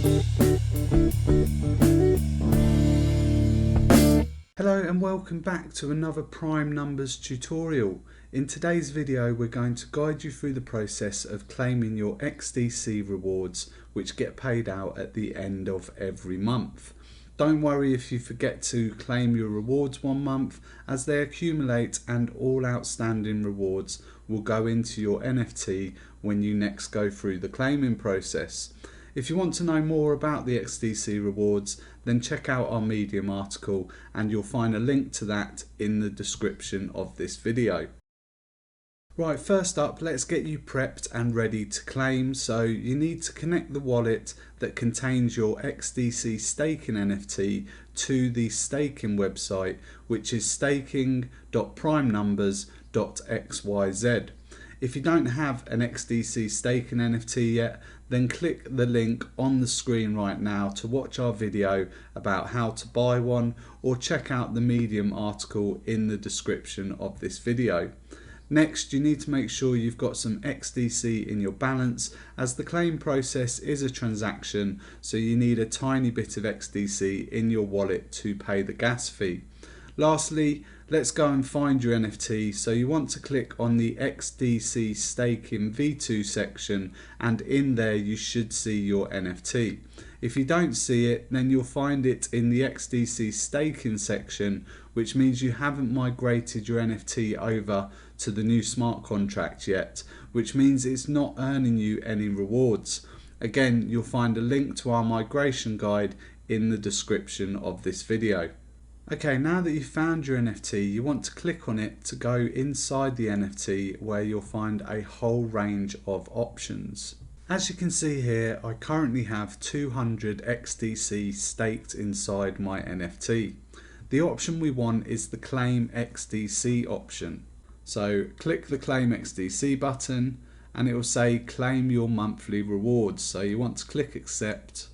Hello and welcome back to another prime numbers tutorial. In today's video we're going to guide you through the process of claiming your XDC rewards, which get paid out at the end of every month. Don't worry if you forget to claim your rewards one month, as they accumulate and all outstanding rewards will go into your NFT when you next go through the claiming process. If you want to know more about the XDC rewards, then check out our Medium article and you'll find a link to that in the description of this video. Right, first up, let's get you prepped and ready to claim. So you need to connect the wallet that contains your XDC Staking NFT to the staking website, which is staking.primenumbers.xyz. If you don't have an XDC Staking NFT yet, then click the link on the screen right now to watch our video about how to buy one, or check out the Medium article in the description of this video. Next, you need to make sure you've got some XDC in your balance, as the claim process is a transaction, so you need a tiny bit of XDC in your wallet to pay the gas fee. Lastly, let's go and find your NFT. So you want to click on the XDC Staking V2 section, and in there you should see your NFT. If you don't see it, then you'll find it in the XDC Staking section, which means you haven't migrated your NFT over to the new smart contract yet, which means it's not earning you any rewards. Again, you'll find a link to our migration guide in the description of this video. Okay, now that you've found your NFT, you want to click on it to go inside the NFT, where you'll find a whole range of options. As you can see here, I currently have 200 XDC staked inside my NFT. The option we want is the Claim XDC option. So click the Claim XDC button and it will say claim your monthly rewards. So you want to click accept.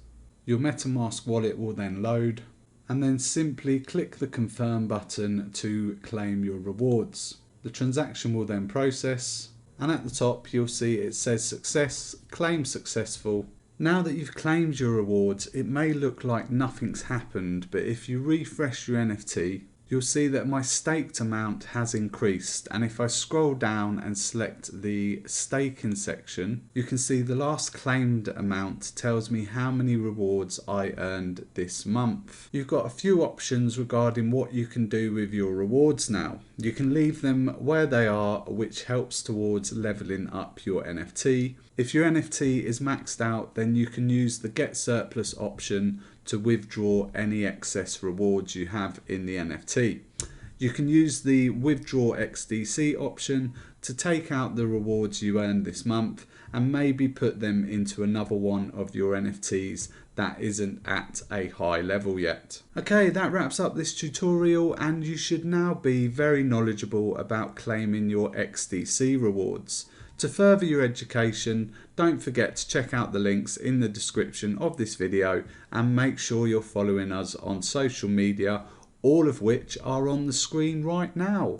Your MetaMask wallet will then load, and then simply click the confirm button to claim your rewards. The transaction will then process, and at the top you'll see it says success, claim successful. Now that you've claimed your rewards, it may look like nothing's happened, but if you refresh your NFT, you'll see that my staked amount has increased, and if I scroll down and select the staking section, you can see the last claimed amount tells me how many rewards I earned this month. You've got a few options regarding what you can do with your rewards now. You can leave them where they are, which helps towards leveling up your NFT. If your NFT is maxed out, then you can use the Get Surplus option to withdraw any excess rewards you have in the NFT. You can use the Withdraw XDC option to take out the rewards you earned this month and maybe put them into another one of your NFTs that isn't at a high level yet. Okay, that wraps up this tutorial, and you should now be very knowledgeable about claiming your XDC rewards. To further your education, don't forget to check out the links in the description of this video, and make sure you're following us on social media, all of which are on the screen right now.